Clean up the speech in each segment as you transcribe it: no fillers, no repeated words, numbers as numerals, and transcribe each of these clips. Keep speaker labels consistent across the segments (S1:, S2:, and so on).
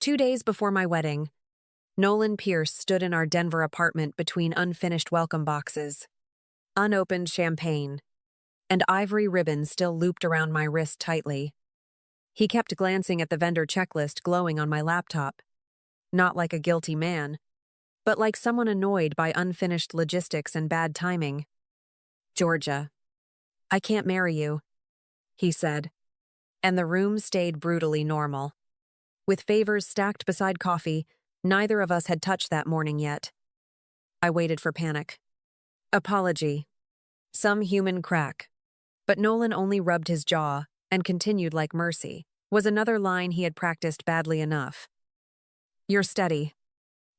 S1: 2 days before my wedding, Nolan Pierce stood in our Denver apartment between unfinished welcome boxes, unopened champagne, and ivory ribbons still looped around my wrist tightly. He kept glancing at the vendor checklist glowing on my laptop, not like a guilty man, but like someone annoyed by unfinished logistics and bad timing. "Georgia, I can't marry you," he said, and the room stayed brutally normal. With favors stacked beside coffee, neither of us had touched that morning yet. I waited for panic. Apology. Some human crack. But Nolan only rubbed his jaw and continued like mercy, was another line he had practiced badly enough. "You're steady,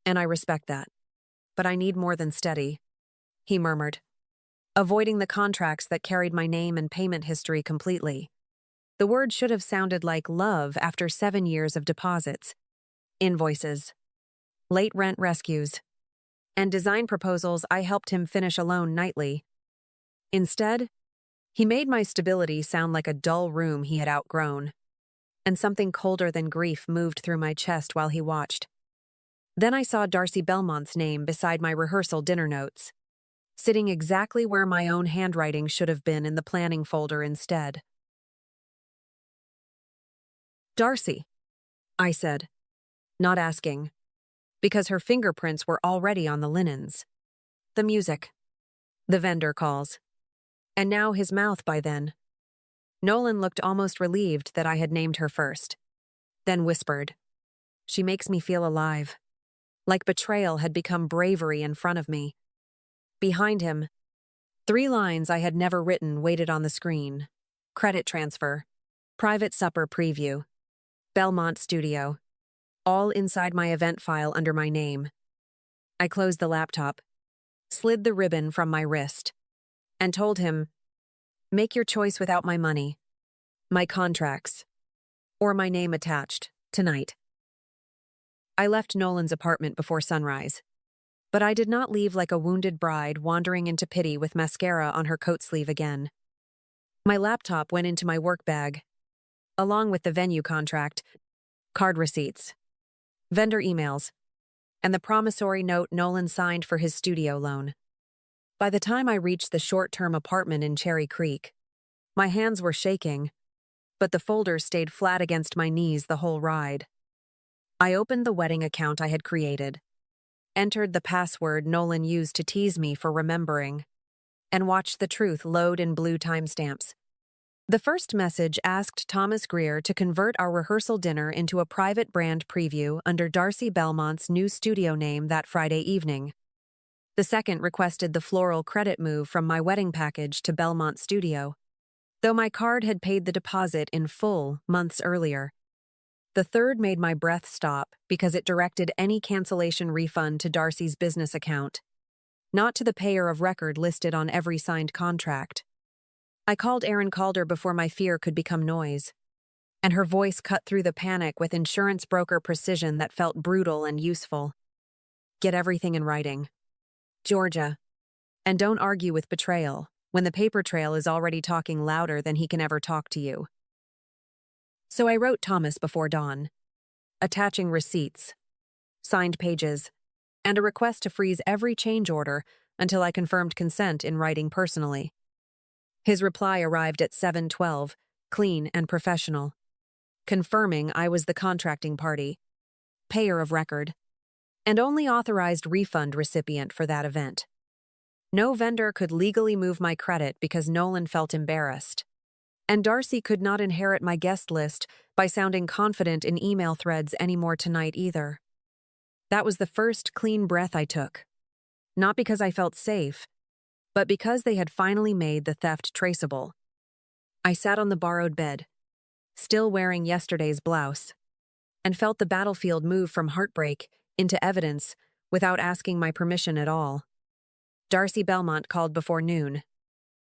S1: and I respect that. But I need more than steady," he murmured, avoiding the contracts that carried my name and payment history completely. The word should have sounded like love after 7 years of deposits, invoices, late rent rescues, and design proposals I helped him finish alone nightly. Instead, he made my stability sound like a dull room he had outgrown, and something colder than grief moved through my chest while he watched. Then I saw Darcy Belmont's name beside my rehearsal dinner notes, sitting exactly where my own handwriting should have been in the planning folder instead. "Darcy," I said, not asking, because her fingerprints were already on the linens. The music. The vendor calls. And now his mouth by then. Nolan looked almost relieved that I had named her first, then whispered, "She makes me feel alive." Like betrayal had become bravery in front of me. Behind him, 3 lines I had never written waited on the screen. Credit transfer. Private supper preview. Belmont Studio. All inside my event file under my name. I closed the laptop, slid the ribbon from my wrist, and told him, "Make your choice without my money, my contracts, or my name attached, tonight." I left Nolan's apartment before sunrise, but I did not leave like a wounded bride wandering into pity with mascara on her coat sleeve again. My laptop went into my work bag, along with the venue contract, card receipts, vendor emails, and the promissory note Nolan signed for his studio loan. By the time I reached the short-term apartment in Cherry Creek, my hands were shaking, but the folder stayed flat against my knees the whole ride. I opened the wedding account I had created, entered the password Nolan used to tease me for remembering, and watched the truth load in blue timestamps. The first message asked Thomas Greer to convert our rehearsal dinner into a private brand preview under Darcy Belmont's new studio name that Friday evening. The second requested the floral credit move from my wedding package to Belmont Studio, though my card had paid the deposit in full months earlier. The third made my breath stop because it directed any cancellation refund to Darcy's business account, not to the payer of record listed on every signed contract. I called Erin Calder before my fear could become noise, and her voice cut through the panic with insurance broker precision that felt brutal and useful. "Get everything in writing, Georgia, and don't argue with betrayal when the paper trail is already talking louder than he can ever talk to you." So I wrote Thomas before dawn, attaching receipts, signed pages, and a request to freeze every change order until I confirmed consent in writing personally. His reply arrived at 7:12, clean and professional, confirming I was the contracting party, payer of record, and only authorized refund recipient for that event. No vendor could legally move my credit because Nolan felt embarrassed. And Darcy could not inherit my guest list by sounding confident in email threads anymore tonight either. That was the first clean breath I took. Not because I felt safe, but because they had finally made the theft traceable. I sat on the borrowed bed, still wearing yesterday's blouse, and felt the battlefield move from heartbreak into evidence without asking my permission at all. Darcy Belmont called before noon,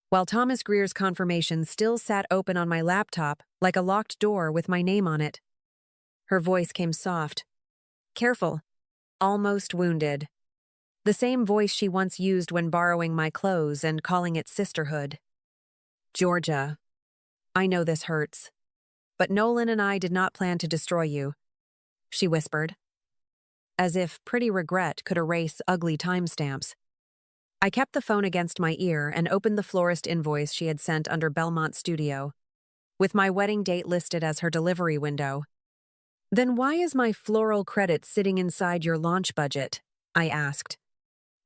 S1: while Thomas Greer's confirmation still sat open on my laptop like a locked door with my name on it. Her voice came soft, careful, almost wounded. The same voice she once used when borrowing my clothes and calling it sisterhood. "Georgia, I know this hurts, but Nolan and I did not plan to destroy you. she whispered, as if pretty regret could erase ugly timestamps. I kept the phone against my ear and opened the florist invoice she had sent under Belmont Studio, with my wedding date listed as her delivery window. "Then why is my floral credit sitting inside your launch budget?" I asked.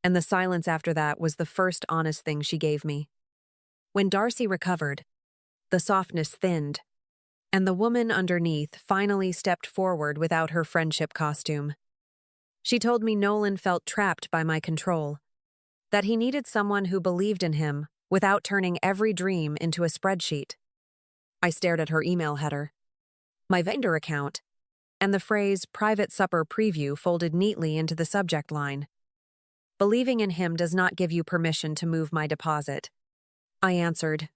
S1: And the silence after that was the first honest thing she gave me. When Darcy recovered, the softness thinned, and the woman underneath finally stepped forward without her friendship costume. She told me Nolan felt trapped by my control, that he needed someone who believed in him without turning every dream into a spreadsheet. I stared at her email header, my vendor account, and the phrase "private supper preview" folded neatly into the subject line. "Believing in him does not give you permission to move my deposit," I answered,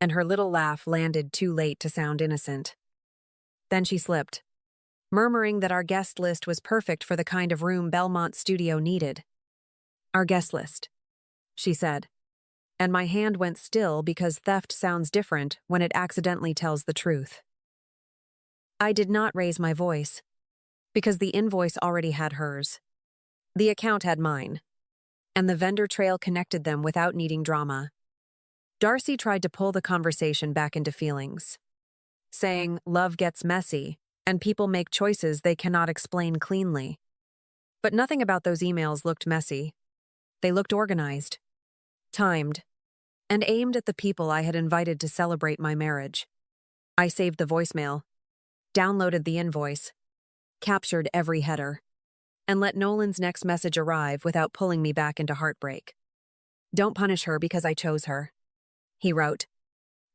S1: and her little laugh landed too late to sound innocent. Then she slipped, murmuring that our guest list was perfect for the kind of room Belmont Studio needed. "Our guest list," she said, and my hand went still because theft sounds different when it accidentally tells the truth. I did not raise my voice, because the invoice already had hers. The account had mine, and the vendor trail connected them without needing drama. Darcy tried to pull the conversation back into feelings, saying love gets messy and people make choices they cannot explain cleanly. But nothing about those emails looked messy. They looked organized, timed, and aimed at the people I had invited to celebrate my marriage. I saved the voicemail, downloaded the invoice, captured every header, and let Nolan's next message arrive without pulling me back into heartbreak. "Don't punish her because I chose her," he wrote,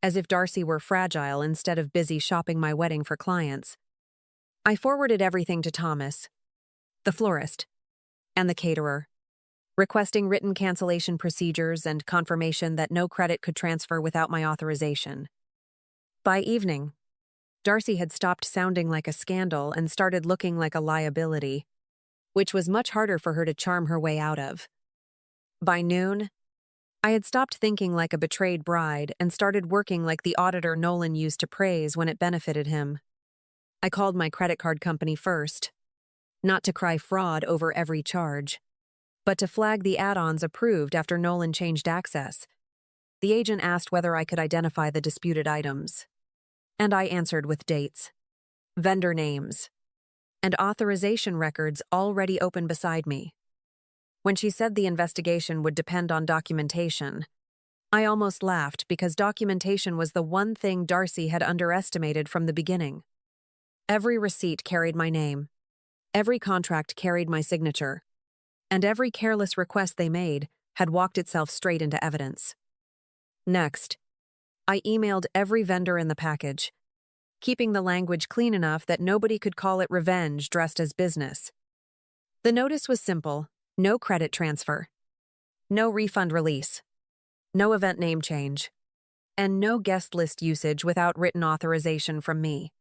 S1: as if Darcy were fragile instead of busy shopping my wedding for clients. I forwarded everything to Thomas, the florist, and the caterer, requesting written cancellation procedures and confirmation that no credit could transfer without my authorization. By evening, Darcy had stopped sounding like a scandal and started looking like a liability, which was much harder for her to charm her way out of. By noon, I had stopped thinking like a betrayed bride and started working like the auditor Nolan used to praise when it benefited him. I called my credit card company first, not to cry fraud over every charge, but to flag the add-ons approved after Nolan changed access. The agent asked whether I could identify the disputed items, and I answered with dates, vendor names, and authorization records already open beside me. When she said the investigation would depend on documentation, I almost laughed because documentation was the one thing Darcy had underestimated from the beginning. Every receipt carried my name, every contract carried my signature, and every careless request they made had walked itself straight into evidence. Next, I emailed every vendor in the package, keeping the language clean enough that nobody could call it revenge dressed as business. The notice was simple: no credit transfer, no refund release, no event name change, and no guest list usage without written authorization from me.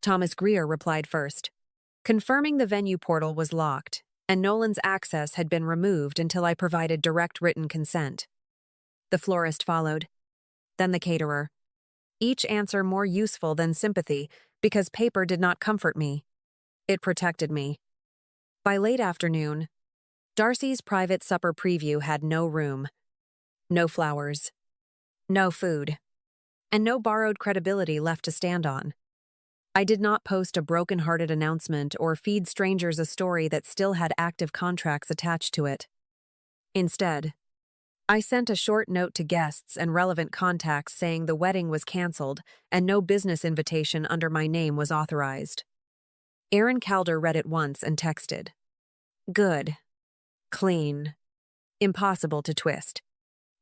S1: Thomas Greer replied first, confirming the venue portal was locked and Nolan's access had been removed until I provided direct written consent. The florist followed, then the caterer, each answer more useful than sympathy because paper did not comfort me. It protected me. By late afternoon, Darcy's private supper preview had no room, no flowers, no food, and no borrowed credibility left to stand on. I did not post a broken-hearted announcement or feed strangers a story that still had active contracts attached to it. Instead, I sent a short note to guests and relevant contacts saying the wedding was canceled and no business invitation under my name was authorized. Aaron Calder read it once and texted, "Good. Clean. Impossible to twist,"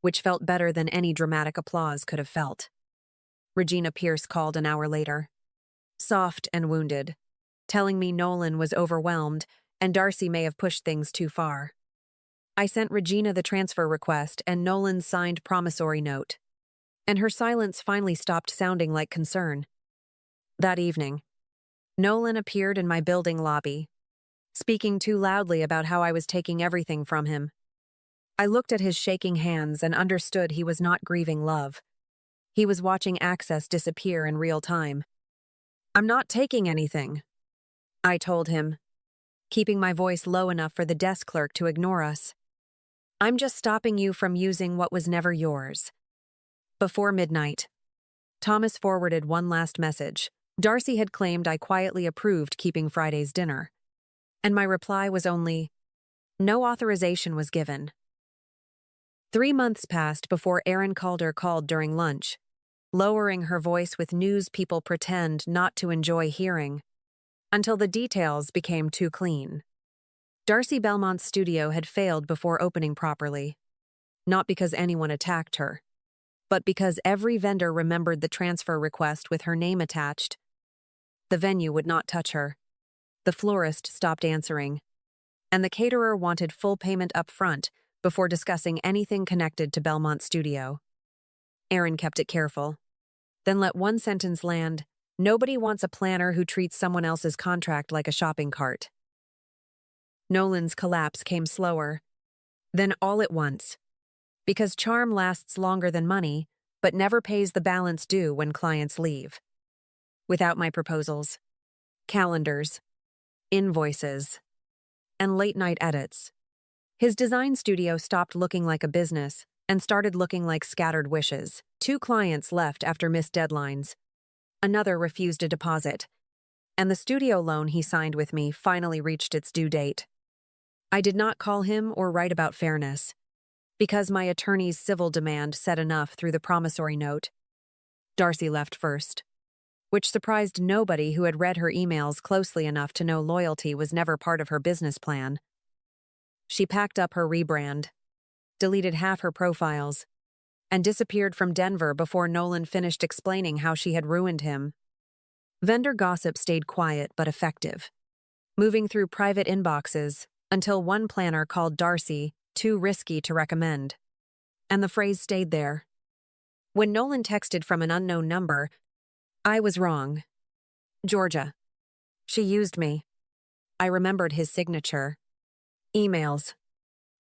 S1: which felt better than any dramatic applause could have felt. Regina Pierce called an hour later, soft and wounded, telling me Nolan was overwhelmed and Darcy may have pushed things too far. I sent Regina the transfer request and Nolan's signed promissory note, and her silence finally stopped sounding like concern. That evening, Nolan appeared in my building lobby, speaking too loudly about how I was taking everything from him. I looked at his shaking hands and understood he was not grieving love. He was watching access disappear in real time. "I'm not taking anything," I told him, keeping my voice low enough for the desk clerk to ignore us. I'm just stopping you from using what was never yours. Before midnight, Thomas forwarded one last message. Darcy had claimed I quietly approved keeping Friday's dinner, and my reply was only, no authorization was given. 3 months passed before Erin Calder called during lunch, lowering her voice with news people pretend not to enjoy hearing, until the details became too clean. Darcy Belmont's studio had failed before opening properly, not because anyone attacked her, but because every vendor remembered the transfer request with her name attached. The venue would not touch her. The florist stopped answering, and the caterer wanted full payment up front before discussing anything connected to Belmont Studio. Erin kept it careful, then let one sentence land, nobody wants a planner who treats someone else's contract like a shopping cart. Nolan's collapse came slower, then all at once, because charm lasts longer than money, but never pays the balance due when clients leave. Without my proposals, calendars, invoices, and late-night edits, his design studio stopped looking like a business and started looking like scattered wishes. 2 clients left after missed deadlines. Another refused a deposit, and the studio loan he signed with me finally reached its due date. I did not call him or write about fairness, because my attorney's civil demand said enough through the promissory note. Darcy left first, which surprised nobody who had read her emails closely enough to know loyalty was never part of her business plan. She packed up her rebrand, deleted half her profiles, and disappeared from Denver before Nolan finished explaining how she had ruined him. Vendor gossip stayed quiet but effective, moving through private inboxes until one planner called Darcy too risky to recommend. And the phrase stayed there. When Nolan texted from an unknown number, I was wrong. Georgia. She used me. I remembered his signature, emails,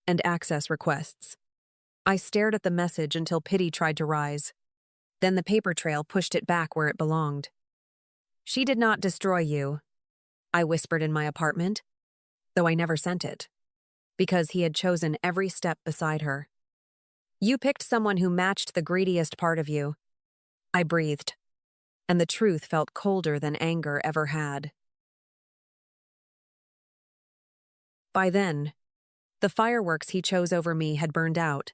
S1: and access requests. I stared at the message until pity tried to rise. Then the paper trail pushed it back where it belonged. She did not destroy you, I whispered in my apartment, though I never sent it, because he had chosen every step beside her. You picked someone who matched the greediest part of you. I breathed, and the truth felt colder than anger ever had. By then, the fireworks he chose over me had burned out,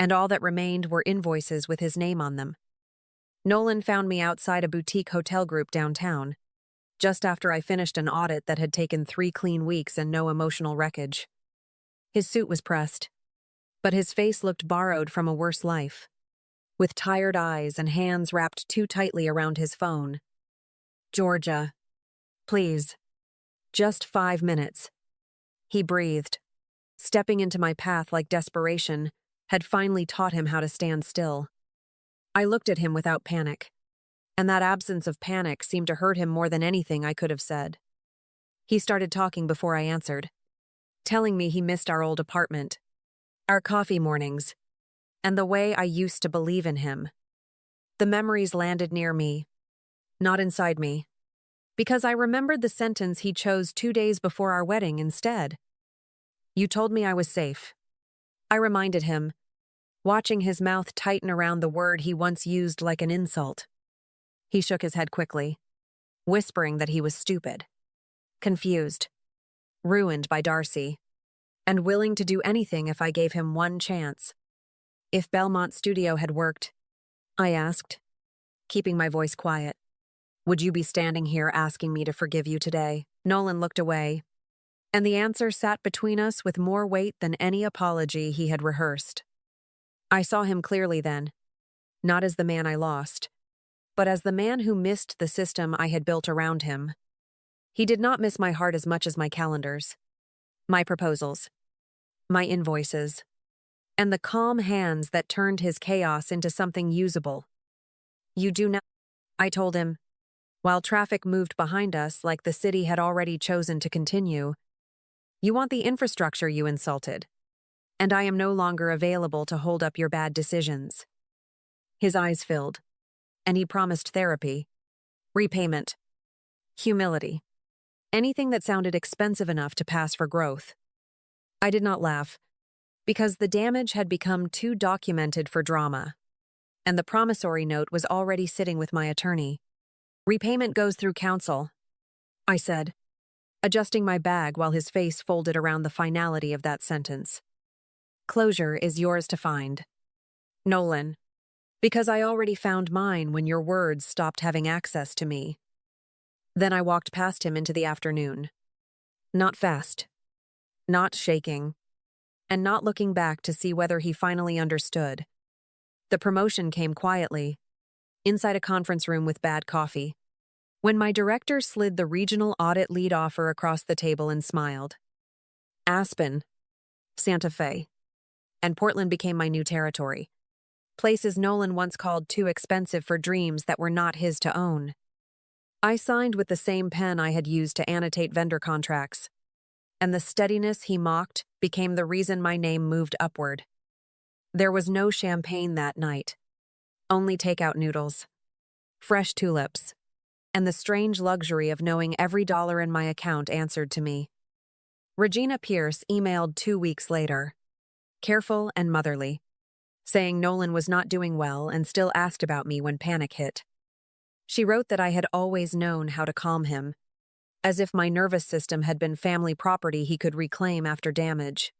S1: and all that remained were invoices with his name on them. Nolan found me outside a boutique hotel group downtown, just after I finished an audit that had taken 3 clean weeks and no emotional wreckage. His suit was pressed, but his face looked borrowed from a worse life, with tired eyes and hands wrapped too tightly around his phone. Georgia, please, just 5 minutes. He breathed, stepping into my path like desperation had finally taught him how to stand still. I looked at him without panic, and that absence of panic seemed to hurt him more than anything I could have said. He started talking before I answered, telling me he missed our old apartment, our coffee mornings, and the way I used to believe in him. The memories landed near me, not inside me, because I remembered the sentence he chose 2 days before our wedding instead. You told me I was safe. I reminded him, watching his mouth tighten around the word he once used like an insult. He shook his head quickly, whispering that he was stupid, confused, ruined by Darcy, and willing to do anything if I gave him one chance. If Belmont Studio had worked, I asked, keeping my voice quiet, would you be standing here asking me to forgive you today? Nolan looked away, and the answer sat between us with more weight than any apology he had rehearsed. I saw him clearly then, not as the man I lost, but as the man who missed the system I had built around him. He did not miss my heart as much as my calendars, my proposals, my invoices, and the calm hands that turned his chaos into something usable. You do not, I told him, while traffic moved behind us like the city had already chosen to continue. You want the infrastructure you insulted, and I am no longer available to hold up your bad decisions. His eyes filled, and he promised therapy, repayment, humility. Anything that sounded expensive enough to pass for growth. I did not laugh, because the damage had become too documented for drama, and the promissory note was already sitting with my attorney. Repayment goes through counsel, I said, adjusting my bag while his face folded around the finality of that sentence. Closure is yours to find. Nolan, because I already found mine when your words stopped having access to me. Then I walked past him into the afternoon. Not fast, not shaking, and not looking back to see whether he finally understood. The promotion came quietly, inside a conference room with bad coffee, when my director slid the regional audit lead offer across the table and smiled. Aspen, Santa Fe, and Portland became my new territory. Places Nolan once called too expensive for dreams that were not his to own. I signed with the same pen I had used to annotate vendor contracts, and the steadiness he mocked became the reason my name moved upward. There was no champagne that night, only takeout noodles, fresh tulips, and the strange luxury of knowing every dollar in my account answered to me. Regina Pierce emailed 2 weeks later, careful and motherly, saying Nolan was not doing well and still asked about me when panic hit. She wrote that I had always known how to calm him, as if my nervous system had been family property he could reclaim after damage.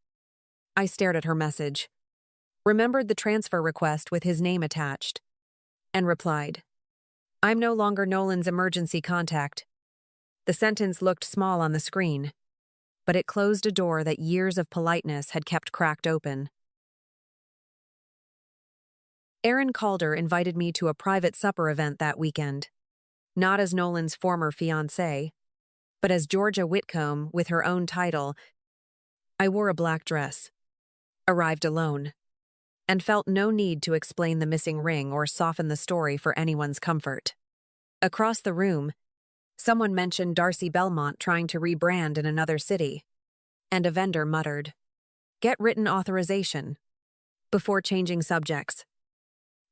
S1: I stared at her message, remembered the transfer request with his name attached, and replied, I'm no longer Nolan's emergency contact. The sentence looked small on the screen, but it closed a door that years of politeness had kept cracked open. Aaron Calder invited me to a private supper event that weekend, not as Nolan's former fiancée, but as Georgia Whitcomb with her own title. I wore a black dress, arrived alone, and felt no need to explain the missing ring or soften the story for anyone's comfort. Across the room, someone mentioned Darcy Belmont trying to rebrand in another city, and a vendor muttered, "Get written authorization," before changing subjects.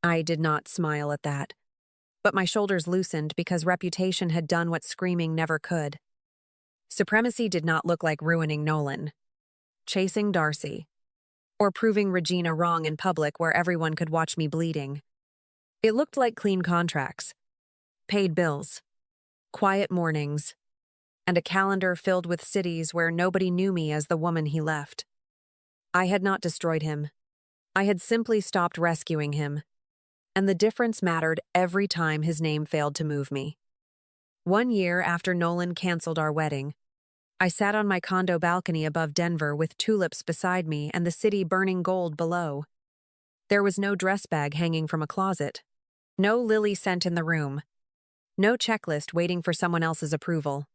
S1: I did not smile at that, but my shoulders loosened because reputation had done what screaming never could. Supremacy did not look like ruining Nolan, chasing Darcy, or proving Regina wrong in public where everyone could watch me bleeding. It looked like clean contracts, paid bills, quiet mornings, and a calendar filled with cities where nobody knew me as the woman he left. I had not destroyed him. I had simply stopped rescuing him, and the difference mattered every time his name failed to move me. 1 year after Nolan canceled our wedding, I sat on my condo balcony above Denver with tulips beside me and the city burning gold below. There was no dress bag hanging from a closet, no lily scent in the room, no checklist waiting for someone else's approval.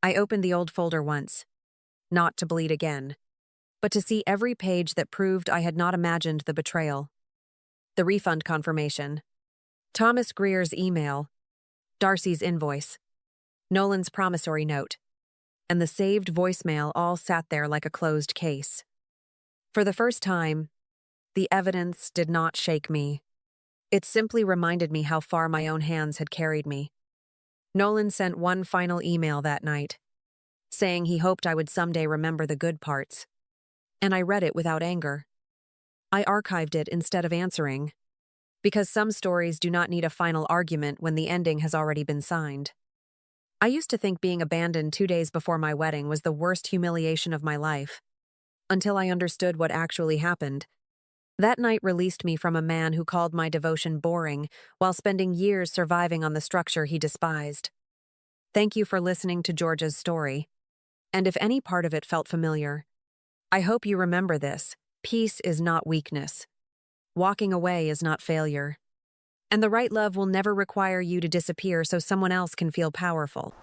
S1: I opened the old folder once, not to bleed again, but to see every page that proved I had not imagined the betrayal. The refund confirmation, Thomas Greer's email, Darcy's invoice, Nolan's promissory note, and the saved voicemail all sat there like a closed case. For the first time, the evidence did not shake me. It simply reminded me how far my own hands had carried me. Nolan sent one final email that night, saying he hoped I would someday remember the good parts, and I read it without anger. I archived it instead of answering, because some stories do not need a final argument when the ending has already been signed. I used to think being abandoned 2 days before my wedding was the worst humiliation of my life, until I understood what actually happened. That night released me from a man who called my devotion boring while spending years surviving on the structure he despised. Thank you for listening to Georgia's story, and if any part of it felt familiar, I hope you remember this. Peace is not weakness. Walking away is not failure. And the right love will never require you to disappear so someone else can feel powerful.